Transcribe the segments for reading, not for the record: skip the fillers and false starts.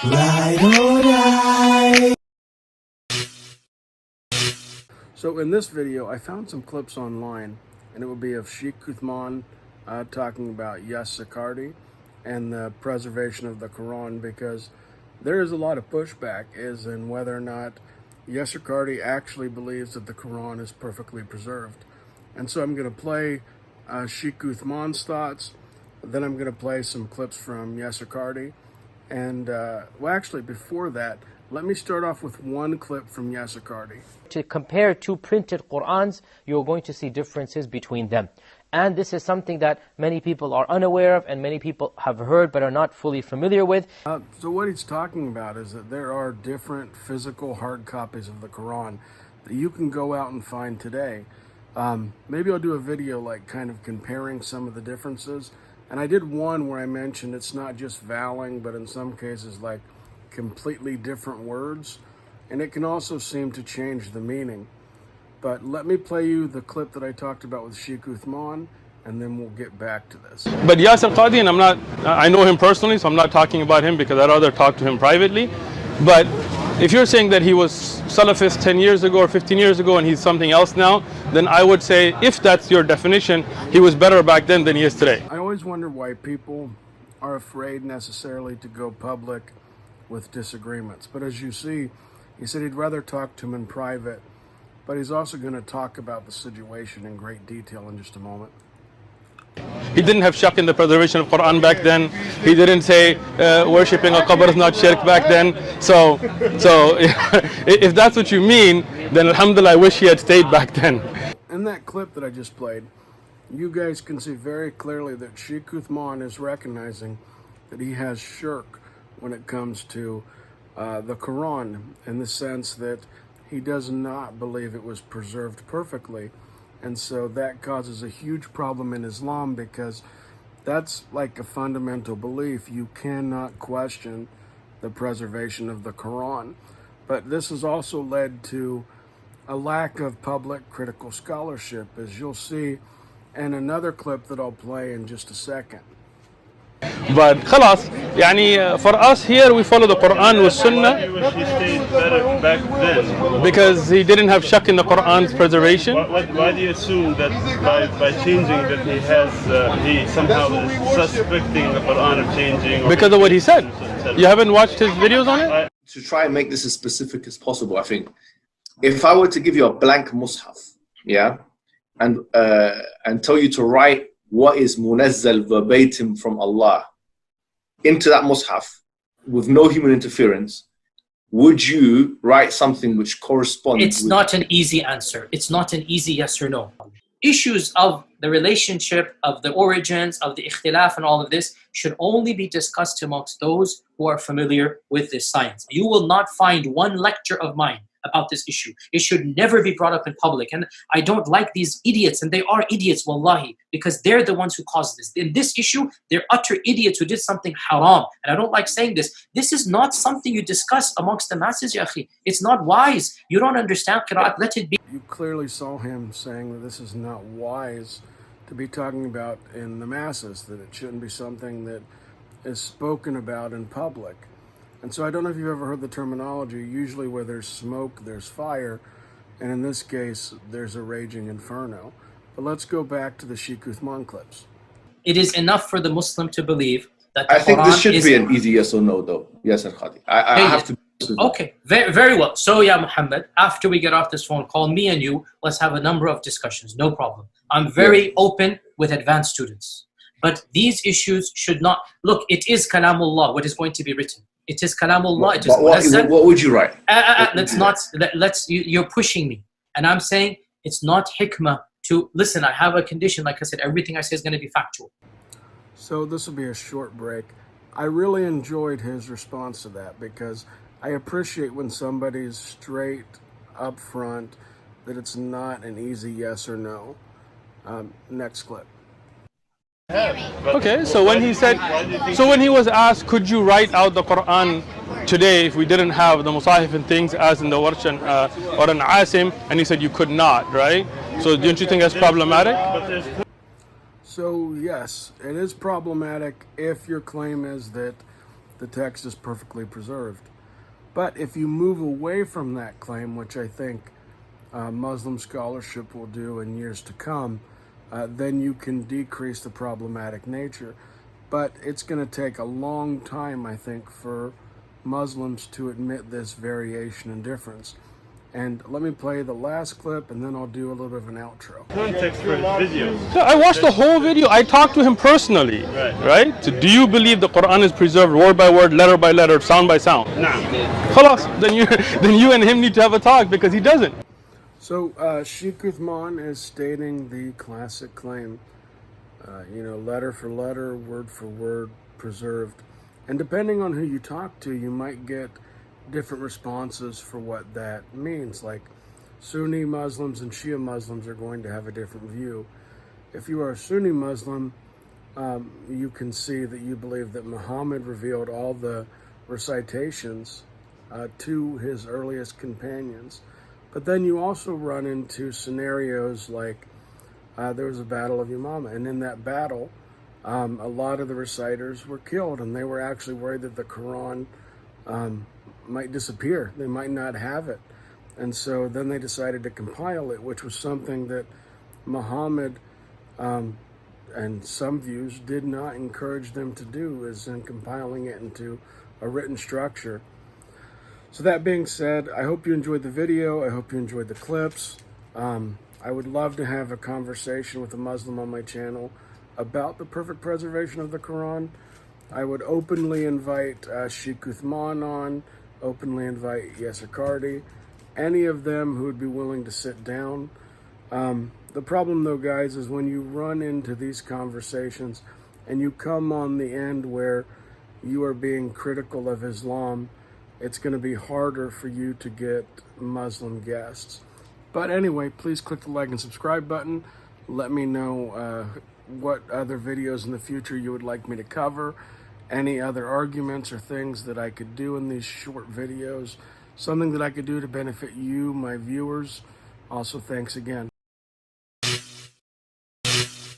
Ride or die. So in this video, I found some clips online, and it will be of Shaykh Uthman talking about Yasir Qadhi and the preservation of the Quran, because there is a lot of pushback as in whether or not Yasir Qadhi actually believes that the Quran is perfectly preserved. And so I'm going to play Shaykh Uthman's thoughts, then I'm going to play some clips from Yasir Qadhi, and well, actually before that, let me start off with one clip from Yasir Qadhi. To compare two printed Qur'ans, you're going to see differences between them. And this is something that many people are unaware of and many people have heard but are not fully familiar with. So what he's talking about is that there are different physical hard copies of the Quran that you can go out and find today. Maybe I'll do a video like kind of comparing some of the differences. And I did one where I mentioned it's not just vowing, but in some cases like completely different words. And it can also seem to change the meaning. But let me play you the clip that I talked about with Shaykh Uthman, and then we'll get back to this. But Yasir Qadhi, and I know him personally, so I'm not talking about him because I'd rather talk to him privately. But if you're saying that he was Salafist 10 years ago or 15 years ago and he's something else now, then I would say, if that's your definition, he was better back then than he is today. I always wonder why people are afraid necessarily to go public with disagreements. But as you see, he said he'd rather talk to him in private, but he's also going to talk about the situation in great detail in just a moment. He didn't have shak in the preservation of Quran back then. He didn't say worshipping a qabr is not shirk back then. So if that's what you mean, then alhamdulillah, I wish he had stayed back then. In that clip that I just played, you guys can see very clearly that Shaykh Uthman is recognizing that he has shirk when it comes to the Quran, in the sense that he does not believe it was preserved perfectly. And so that causes a huge problem in Islam, because that's like a fundamental belief. You cannot question the preservation of the Quran. But this has also led to a lack of public critical scholarship, as you'll see in another clip that I'll play in just a second. But خلاص, for us here, we follow the Quran with Sunnah. He stayed better back then? Because he didn't have shak in the Quran's preservation. Why do you assume that by changing that he somehow is suspecting the Quran of changing? Because of what he said. You haven't watched his videos on it? To try and make this as specific as possible, I think if I were to give you a blank mushaf, yeah, and tell you to write what is munazzal verbatim from Allah into that mushaf with no human interference, would you write something which corresponds? It's not an easy answer. It's not an easy yes or no. Issues of the relationship, of the origins, of the ikhtilaf and all of this should only be discussed amongst those who are familiar with this science. You will not find one lecture of mine about this issue. It should never be brought up in public. And I don't like these idiots, and they are idiots, wallahi, because they're the ones who caused this. In this issue, they're utter idiots who did something haram. And I don't like saying this. This is not something you discuss amongst the masses, ya akhi. It's not wise. You don't understand qira'at. Let it be. You clearly saw him saying that this is not wise to be talking about in the masses, that it shouldn't be something that is spoken about in public. And so I don't know if you've ever heard the terminology, usually where there's smoke, there's fire, and in this case, there's a raging inferno. But let's go back to the Shaykh Uthman clips. It is enough for the Muslim to believe that the I think Quran this should is be an easy yes or no, though. Yasir Qadhi. I have to. Okay, very, very well. So, yeah, Muhammad, after we get off this phone call, me and you, let's have a number of discussions. No problem. I'm very open with advanced students. But these issues should not... Look, it is Kalamullah, what is going to be written. It is Kalamullah. It is what would you write? You're pushing me. And I'm saying it's not hikmah to... Listen, I have a condition. Like I said, everything I say is going to be factual. So this will be a short break. I really enjoyed his response to that, because I appreciate when somebody's straight up front, that it's not an easy yes or no. Next clip. Okay, so when he was asked, could you write out the Quran today if we didn't have the Musahif and things as in the Warsh or an Asim, and he said you could not, right? So don't you think that's problematic? So yes, it is problematic if your claim is that the text is perfectly preserved. But if you move away from that claim, which I think Muslim scholarship will do in years to come, then you can decrease the problematic nature. But it's going to take a long time, I think, for Muslims to admit this variation and difference. And let me play the last clip, and then I'll do a little bit of an outro. Context for his videos. Yeah, I watched the whole video. I talked to him personally. Right? So do you believe the Quran is preserved word by word, letter by letter, sound by sound? No. Khalas, then you and him need to have a talk, because he doesn't. So Shaykh Uthman is stating the classic claim, letter for letter, word for word, preserved. And depending on who you talk to, you might get different responses for what that means. Like Sunni Muslims and Shia Muslims are going to have a different view. If you are a Sunni Muslim, you can see that you believe that Muhammad revealed all the recitations to his earliest companions. But then you also run into scenarios like there was a battle of Yamama, and in that battle, a lot of the reciters were killed, and they were actually worried that the Quran might disappear. They might not have it. And so then they decided to compile it, which was something that Muhammad and some views did not encourage them to do, is in compiling it into a written structure. So that being said, I hope you enjoyed the video. I hope you enjoyed the clips. I would love to have a conversation with a Muslim on my channel about the perfect preservation of the Quran. I would openly invite Shaykh Uthman on, openly invite Yasir Qadhi, any of them who would be willing to sit down. The problem though, guys, is when you run into these conversations and you come on the end where you are being critical of Islam, it's going to be harder for you to get Muslim guests. But anyway, please click the like and subscribe button. Let me know what other videos in the future you would like me to cover, any other arguments or things that I could do in these short videos, something that I could do to benefit you, my viewers. Also, thanks again.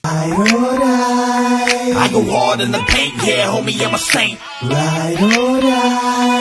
I go hard in the paint, yeah, homie, I'm a saint. Ride or die.